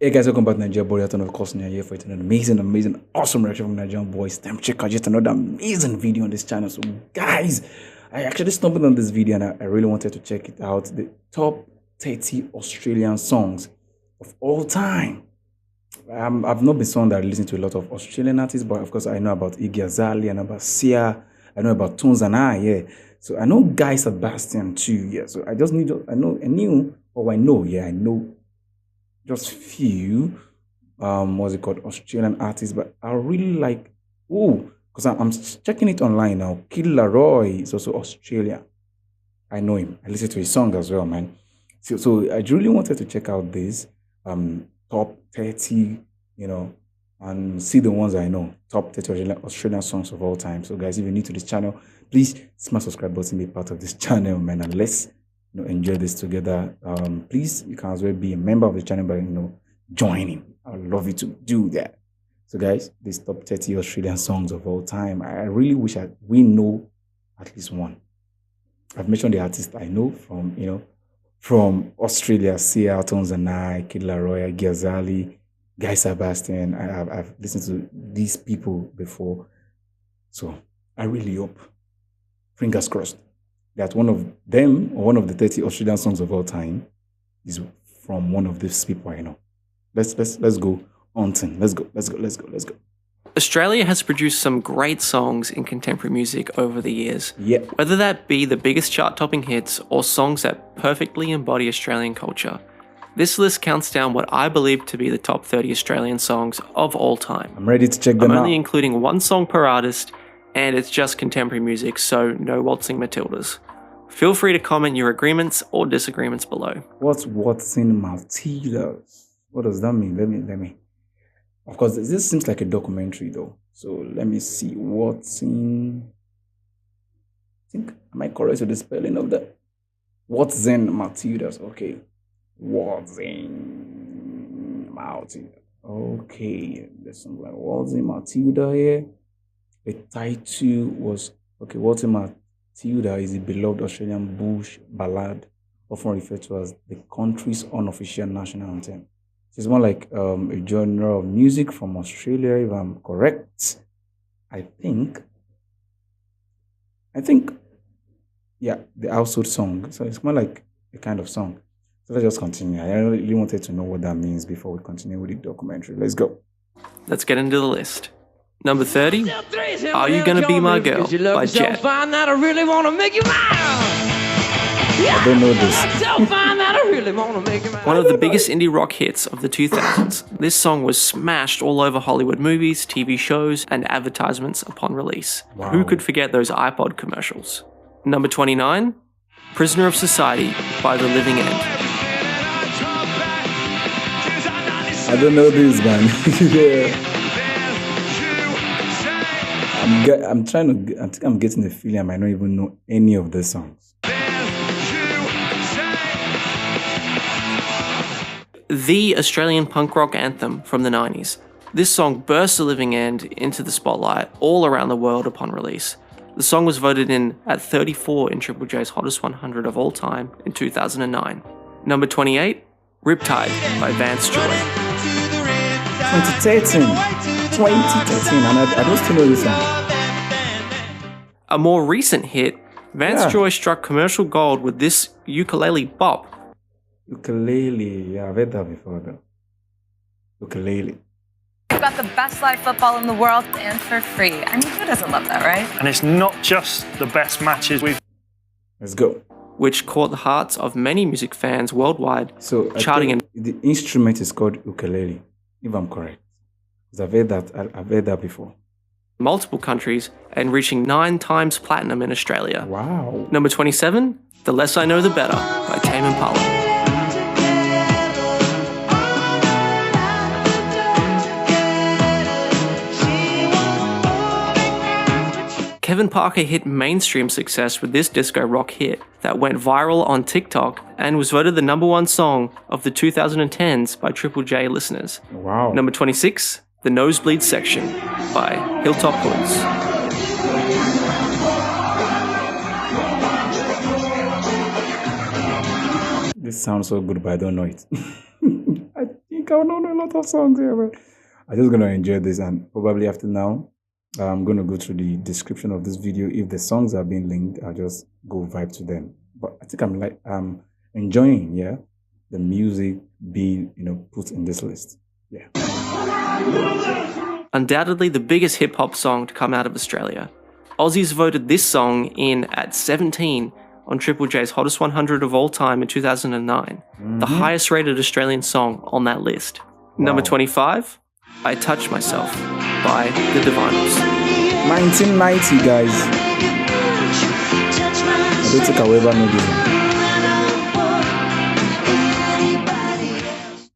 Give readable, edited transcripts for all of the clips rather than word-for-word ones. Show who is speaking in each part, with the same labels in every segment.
Speaker 1: Hey guys, welcome back to Nigeria Boy. Of course, Nigeria here for an amazing, awesome reaction from Nigerian boys. Time check out just another amazing video on this channel. So, guys, I actually stumbled on this video and I really wanted to check it out. The top 30 Australian songs of all time. I've not been someone that listens to a lot of Australian artists, but of course, I know about Iggy Azalea, I know about Sia, I know about Tones and I, yeah. So I know Guy Sebastian too, yeah. So I know just few what's it called, Australian artists, but I really like, because I'm checking it online now. Kid Laroi is also Australia. I know him. I listen to his song as well, man. So I really wanted to check out this top 30, and see the ones I know, top 30 Australian songs of all time. So guys, if you're new to this channel, please smash subscribe button, be part of this channel, man, and let's enjoy this together. Please, you can as well be a member of the channel by joining. I'd love you to do that. So guys, this top 30 Australian songs of all time, I really wish we know at least one. I've mentioned the artists I know from Australia: Sia, Tones and I, Kid Laroi, Iggy Azalea, Guy Sebastian. I've listened to these people before, so I really hope, fingers crossed, that one of them, or one of the 30 Australian songs of all time, is from one of these people I know. Let's go hunting. Let's go.
Speaker 2: Australia has produced some great songs in contemporary music over the years.
Speaker 1: Yeah.
Speaker 2: Whether that be the biggest chart-topping hits or songs that perfectly embody Australian culture, this list counts down what I believe to be the top 30 Australian songs of all time.
Speaker 1: I'm ready to check them out.
Speaker 2: I'm only including one song per artist, and it's just contemporary music, so no waltzing Matildas. Feel free to comment your agreements or disagreements below.
Speaker 1: What's in Matildas? What does that mean? Let me. Of course, this seems like a documentary though. So let me see. What's in? Am I correct with the spelling of that? What's in Matildas? Okay. What's in Matilda? Okay. There's something like what's in Matilda here. The title was What's in Matilda is a beloved Australian bush ballad, often referred to as the country's unofficial national anthem. It's more like a genre of music from Australia, if I'm correct. I think, yeah, the household song. So it's more like a kind of song. So let's just continue. I really wanted to know what that means before we continue with the documentary. Let's go.
Speaker 2: Let's get into the list. Number 30, Are You Gonna Be My Girl by Jet.
Speaker 1: I don't know this.
Speaker 2: One of the biggest indie rock hits of the 2000s, this song was smashed all over Hollywood movies, TV shows, and advertisements upon release.
Speaker 1: Wow.
Speaker 2: Who could forget those iPod commercials? Number 29, Prisoner of Society by The Living End.
Speaker 1: I don't know this, man. Yeah. I think I'm getting the feeling I might not even know any of the songs.
Speaker 2: The Australian punk rock anthem from the 90s. This song burst The Living End into the spotlight all around the world upon release. The song was voted in at 34 in Triple J's Hottest 100 of all time in 2009. Number 28, Riptide by Vance Joy.
Speaker 1: 2013, and I don't still know this song.
Speaker 2: A more recent hit, Vance Joy struck commercial gold with this ukulele bop.
Speaker 1: Ukulele, yeah, I've heard that before though. Ukulele.
Speaker 3: We've got the best live football in the world and for free. I mean, who doesn't love that, right?
Speaker 4: And it's not just the best matches we've...
Speaker 1: Let's go.
Speaker 2: Which caught the hearts of many music fans worldwide,
Speaker 1: So
Speaker 2: charting in
Speaker 1: the instrument is called ukulele, if I'm correct. Because I've heard that before.
Speaker 2: multiple countries and reaching 9 times platinum in Australia.
Speaker 1: Wow.
Speaker 2: Number 27, The Less I Know The Better by Tame Impala. Kevin Parker hit mainstream success with this disco rock hit that went viral on TikTok and was voted the #1 song of the 2010s by Triple J listeners.
Speaker 1: Wow.
Speaker 2: Number 26, The Nosebleed Section by Hilltop Hoods.
Speaker 1: This sounds so good, but I don't know it. I think I don't know a lot of songs here, but I'm just gonna enjoy this, and probably after now, I'm gonna go through the description of this video. If the songs are being linked, I'll just go vibe to them. But I think I'm enjoying, yeah, the music being put in this list. Yeah.
Speaker 2: Undoubtedly the biggest hip hop song to come out of Australia. Aussies voted this song in at 17 on Triple J's Hottest 100 of all time in 2009, the highest rated Australian song on that list. Number 25, I Touch Myself by The Divinyls.
Speaker 1: 1990, guys. I don't think I'll ever know this one.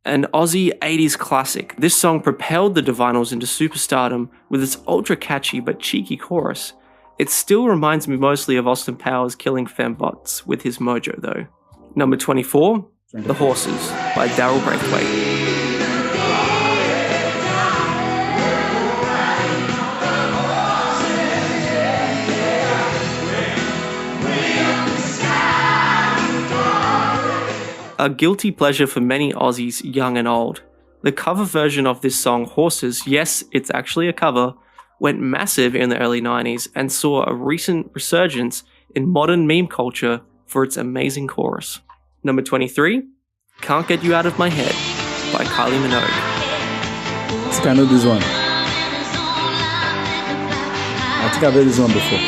Speaker 2: An Aussie 80s classic, this song propelled The Divinyls into superstardom with its ultra catchy but cheeky chorus. It still reminds me mostly of Austin Powers killing fembots with his mojo though. Number 24, The Horses by Daryl Braithwaite. A guilty pleasure for many Aussies, young and old. The cover version of this song, Horses, yes, it's actually a cover, went massive in the early 90s and saw a recent resurgence in modern meme culture for its amazing chorus. Number 23, Can't Get You Out of My Head by Kylie Minogue.
Speaker 1: I think I know this one. I think I've heard this one before.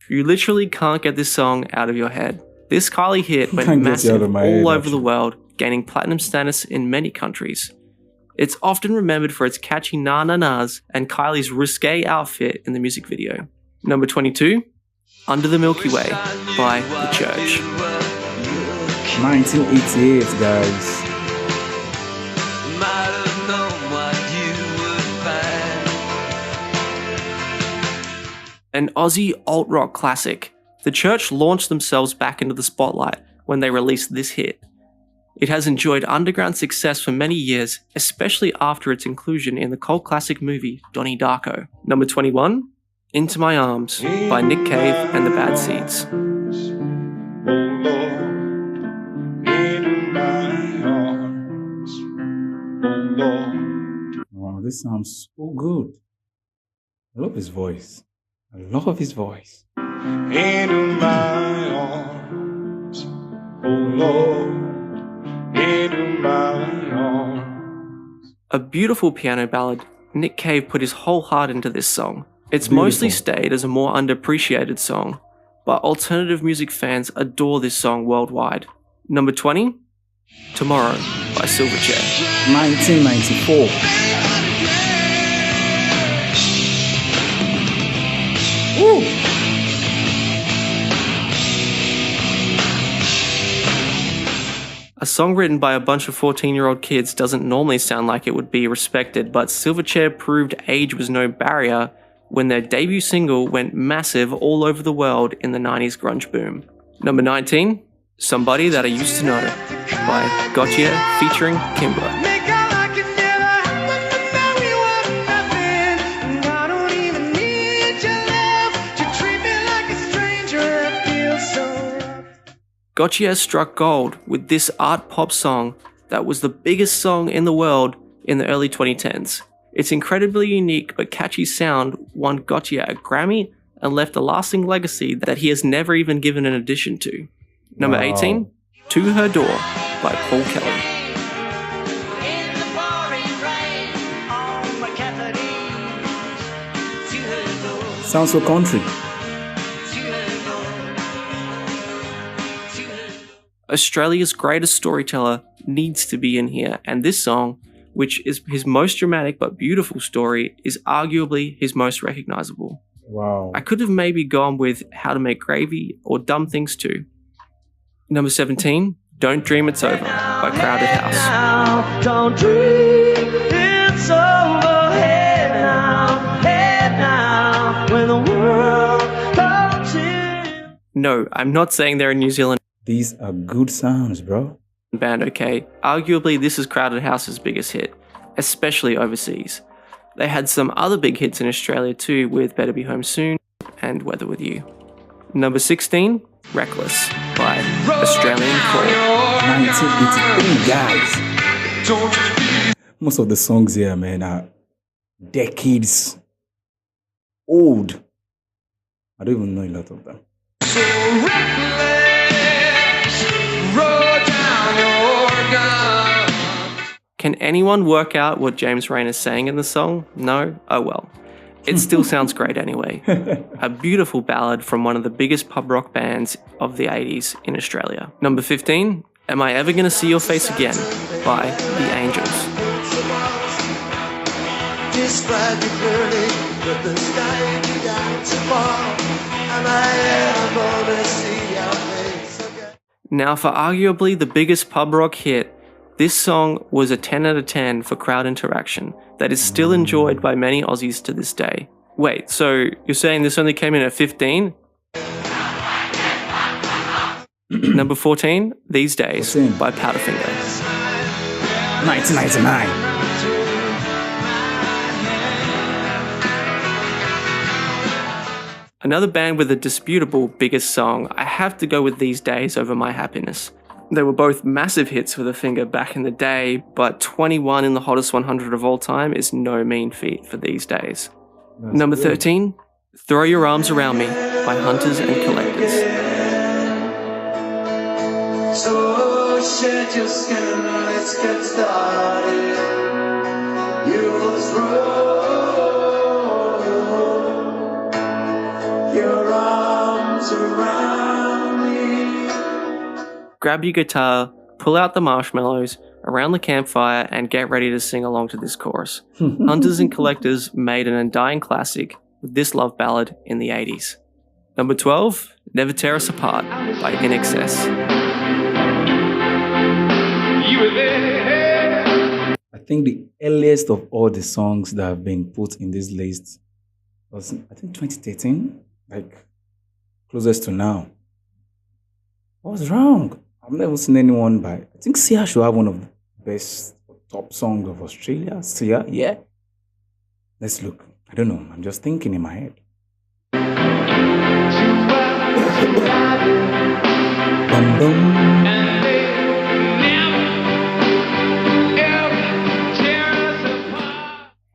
Speaker 2: You literally can't get this song out of your head. This Kylie hit went
Speaker 1: Can't get it out
Speaker 2: massive
Speaker 1: of my
Speaker 2: all
Speaker 1: head,
Speaker 2: over
Speaker 1: actually.
Speaker 2: the world, gaining platinum status in many countries. It's often remembered for its catchy na-na-nas and Kylie's risque outfit in the music video. Number 22, Under the Milky Way by The Church.
Speaker 1: 1988, guys.
Speaker 2: An Aussie alt-rock classic, The Church launched themselves back into the spotlight when they released this hit. It has enjoyed underground success for many years, especially after its inclusion in the cult classic movie Donnie Darko. Number 21, Into My Arms by Nick Cave and the Bad Seeds.
Speaker 1: Wow, this sounds so good. I love his voice. I love his voice.
Speaker 5: Into my arms, oh Lord, into my arms.
Speaker 2: A beautiful piano ballad, Nick Cave put his whole heart into this song. It's
Speaker 1: Beautiful.
Speaker 2: mostly stayed as a more underappreciated song, but alternative music fans adore this song worldwide. Number 20, Tomorrow by Silverchair.
Speaker 1: 1994. Woo!
Speaker 2: A song written by a bunch of 14-year-old kids doesn't normally sound like it would be respected, but Silverchair proved age was no barrier when their debut single went massive all over the world in the 90s grunge boom. Number 19, Somebody That I Used to Know by Gotye featuring Kimbra.
Speaker 5: Make out like it never happened, but now we were nothing. And I don't even need your love to treat me like a stranger. It feels so rough.
Speaker 2: Gotye struck gold with this art pop song that was the biggest song in the world in the early 2010s. Its incredibly unique but catchy sound won Gotye a Grammy and left a lasting legacy that he has never even given an addition to. Number
Speaker 1: Wow.
Speaker 2: 18, To Her Door by Paul Kelly.
Speaker 5: In the pouring rain, on my Catholic, to her door,
Speaker 1: Sounds so country.
Speaker 5: to her door, to her.
Speaker 2: Australia's greatest storyteller needs to be in here, and this song, which is his most dramatic but beautiful story, is arguably his most recognizable.
Speaker 1: Wow.
Speaker 2: I could have maybe gone with How to Make Gravy or Dumb Things Too. Number 17, Don't Dream It's Over by Crowded House.
Speaker 5: Now, don't dream it's over. Head now, when the world comes in.
Speaker 2: No, I'm not saying they're a New Zealand
Speaker 1: These are good sounds, bro.
Speaker 2: band, okay? Arguably, this is Crowded House's biggest hit, especially overseas. They had some other big hits in Australia too, with Better Be Home Soon and Weather With You. Number 16, Reckless by Australian Call.
Speaker 1: 1983, guys. Most of the songs here, man, are decades old. I don't even know a lot of them.
Speaker 2: Can anyone work out what James Rain is saying in the song? No? Oh well. It still sounds great anyway. A beautiful ballad from one of the biggest pub rock bands of the 80s in Australia. Number 15, Am I Ever Gonna See Your Face Again by The Angels.
Speaker 5: Describe you clearly, but the sky began to fall. Am I ever gonna see your face again?
Speaker 2: Now for arguably the biggest pub rock hit, this song was a 10 out of 10 for crowd interaction that is still enjoyed by many Aussies to this day. Wait, so you're saying this only came in at 15? Number 14, These Days
Speaker 1: 14.
Speaker 2: by Powderfinger.
Speaker 1: 1999.
Speaker 2: Another band with a disputable biggest song, I have to go with These Days over My Happiness. They were both massive hits for the Finger back in the day, but 21 in the hottest 100 of all time is no mean feat for These Days.
Speaker 1: That's
Speaker 2: Number
Speaker 1: good.
Speaker 2: 13, Throw Your Arms Around Me by Hunters and Collectors.
Speaker 5: So shed your skin, let's get started. You will throw your arms around me.
Speaker 2: Grab your guitar, pull out the marshmallows around the campfire, and get ready to sing along to this chorus. Hunters and Collectors made an undying classic with this love ballad in the 80s. Number 12, Never Tear Us Apart by In Excess.
Speaker 1: I think the earliest of all the songs that have been put in this list was, I think, 2013, like closest to now. What was wrong? I've never seen anyone by. I think Sia should have one of the best top songs of Australia. Sia, yeah. Let's look. I don't know. I'm just thinking in my head. Bum, bum.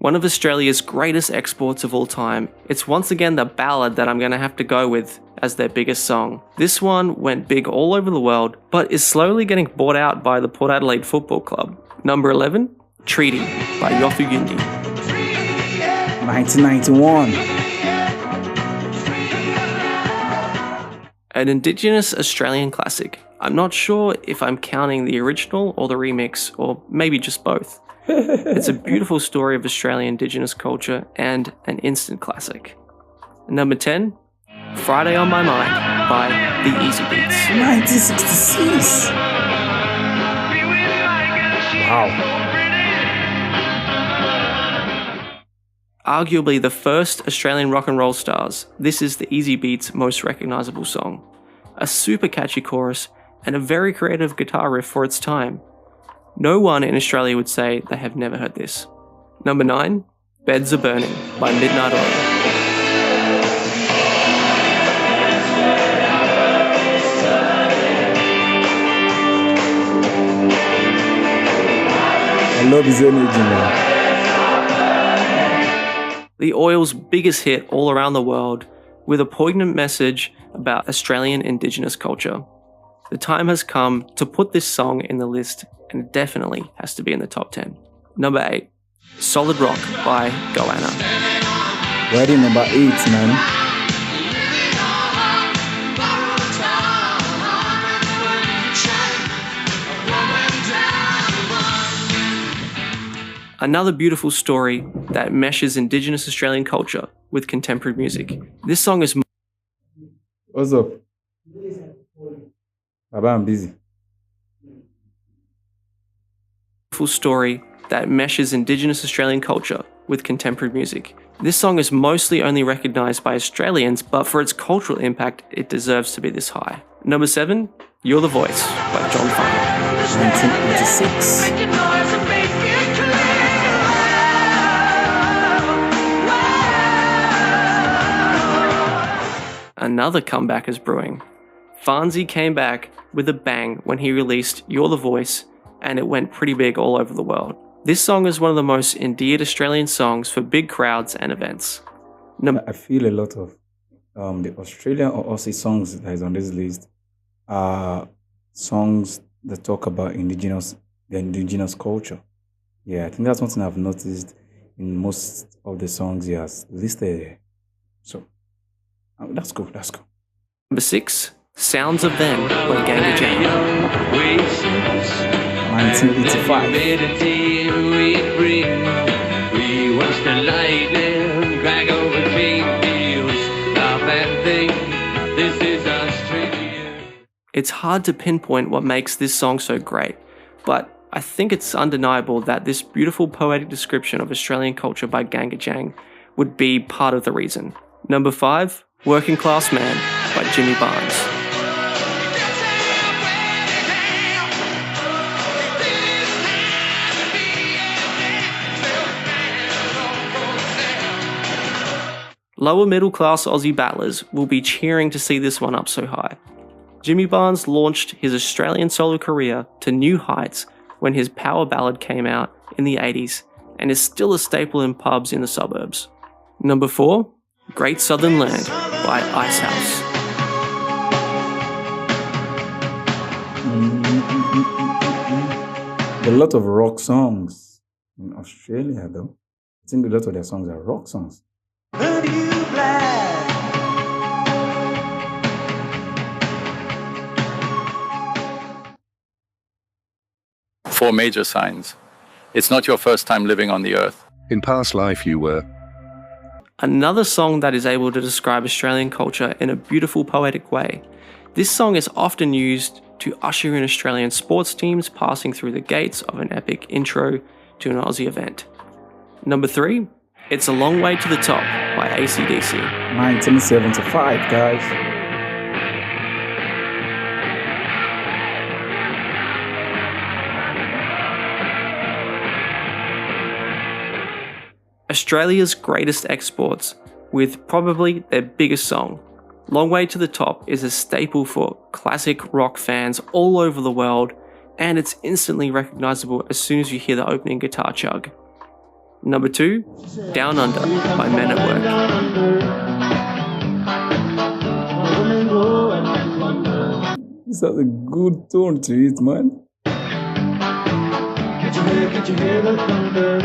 Speaker 2: One of Australia's greatest exports of all time, it's once again the ballad that I'm going to have to go with as their biggest song. This one went big all over the world, but is slowly getting bought out by the Port Adelaide Football Club. Number 11, Treaty by Yothu Yindi.
Speaker 1: 1991.
Speaker 2: An Indigenous Australian classic. I'm not sure if I'm counting the original or the remix, or maybe just both. It's a beautiful story of Australian Indigenous culture and an instant classic. Number 10, Friday on My Mind by The Easy Beats.
Speaker 1: 1966. Wow.
Speaker 2: Arguably the first Australian rock and roll stars, this is The Easy Beats' most recognisable song. A super catchy chorus and a very creative guitar riff for its time. No one in Australia would say they have never heard this. Number 9, Beds Are Burning by Midnight Oil.
Speaker 1: I love his energy, man.
Speaker 2: The Oil's biggest hit all around the world, with a poignant message about Australian Indigenous culture. The time has come to put this song in the list, and it definitely has to be in the top 10. Number 8, Solid Rock by Goanna.
Speaker 1: Ready, number 8, man.
Speaker 2: Another beautiful story that meshes Indigenous Australian culture with contemporary music. This song is
Speaker 1: What's up? Baba, I'm busy.
Speaker 2: beautiful story that meshes Indigenous Australian culture with contemporary music. This song is mostly only recognised by Australians, but for its cultural impact, it deserves to be this high. Number 7, You're the Voice by John Farnham.
Speaker 1: 1986.
Speaker 2: Another comeback is brewing. Farnsey came back with a bang when he released You're the Voice, and it went pretty big all over the world. This song is one of the most endeared Australian songs for big crowds and events.
Speaker 1: I feel a lot of the Australian or Aussie songs that is on this list are songs that talk about the indigenous culture. Yeah, I think that's one thing I've noticed in most of the songs he has listed here. So that's cool. That's cool.
Speaker 2: Number 6, Sounds of Them by Ganga Jam.
Speaker 1: 1985.
Speaker 6: Meditating we breathe. We watch the lightning crack over cane fields. Laugh and think this is Australia.
Speaker 2: It's hard to pinpoint what makes this song so great, but I think it's undeniable that this beautiful poetic description of Australian culture by Ganga Jang would be part of the reason. Number 5, Working Class Man by Jimmy Barnes. Lower middle class Aussie battlers will be cheering to see this one up so high. Jimmy Barnes launched his Australian solo career to new heights when his power ballad came out in the 80s and is still a staple in pubs in the suburbs. Number 4, Great Southern Land by Icehouse.
Speaker 1: There are a lot of rock songs in Australia, though. I think a lot of their songs are rock songs.
Speaker 5: Heard you black.
Speaker 7: Four major signs. It's not your first time living on the earth.
Speaker 8: In past life you were.
Speaker 2: Another song that is able to describe Australian culture in a beautiful poetic way. This song is often used to usher in Australian sports teams passing through the gates of an epic intro to an Aussie event. Number 3, It's a Long Way to the Top by AC/DC.
Speaker 1: 1975, guys.
Speaker 2: Australia's greatest exports, with probably their biggest song. Long Way to the Top is a staple for classic rock fans all over the world, and it's instantly recognisable as soon as you hear the opening guitar chug. Number 2, Down Under by Men at Work.
Speaker 1: This has a good tone to it, man.
Speaker 5: Can't you hear the thunder?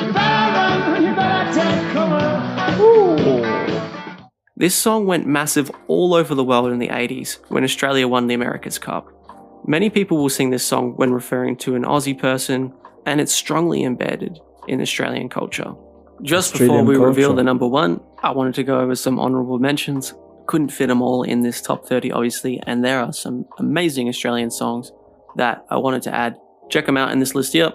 Speaker 5: You better run, you better take cover. Ooh.
Speaker 2: This song went massive all over the world in the 80s when Australia won the America's Cup. Many people will sing this song when referring to an Aussie person, and it's strongly embedded in Australian culture. Just before we reveal the number 1, I wanted to go over some honourable mentions. Couldn't fit them all in this top 30 obviously, and there are some amazing Australian songs that I wanted to add. Check them out in this list here.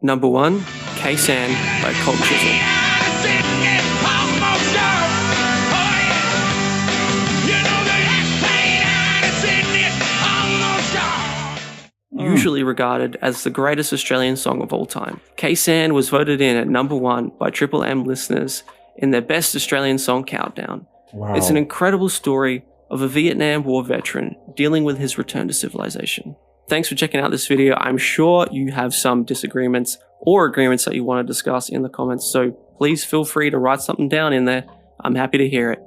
Speaker 2: Number 1, K-San by Colt Chisel. Usually regarded as the greatest Australian song of all time. K-San was voted in at number 1 by Triple M listeners in their Best Australian Song Countdown.
Speaker 1: Wow.
Speaker 2: It's an incredible story of a Vietnam War veteran dealing with his return to civilization. Thanks for checking out this video. I'm sure you have some disagreements or agreements that you want to discuss in the comments, so please feel free to write something down in there. I'm happy to hear it.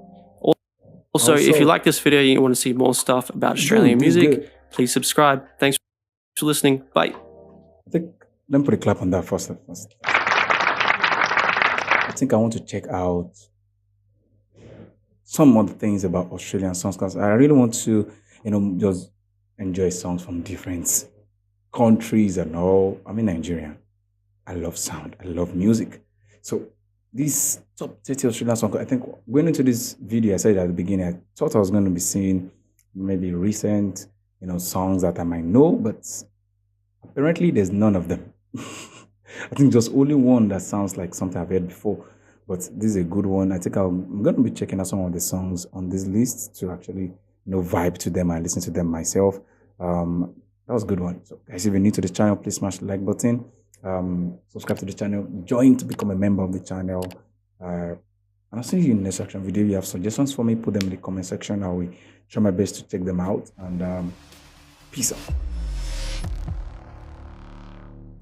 Speaker 2: Also, if you like this video and you want to see more stuff about Australian music, please subscribe. Thanks for listening. Bye.
Speaker 1: I think, let me put a clap on that first. I think I want to check out some other things about Australian songs because I really want to, just enjoy songs from different countries and all. I'm Nigerian. I love sound. I love music. So this top 30 Australian song, I think going into this video, I said at the beginning, I thought I was going to be seeing maybe recent, songs that I might know, but apparently there's none of them. I think just only one that sounds like something I've heard before, but this is a good one. I think I'm going to be checking out some of the songs on this list to actually, vibe to them and listen to them myself. That was a good one. So guys, if you're new to the channel, please smash the like button. Subscribe to the channel. Join to become a member of the channel. And I'll see you in the next section video. If you have suggestions for me, put them in the comment section. I will try my best to take them out. And peace out.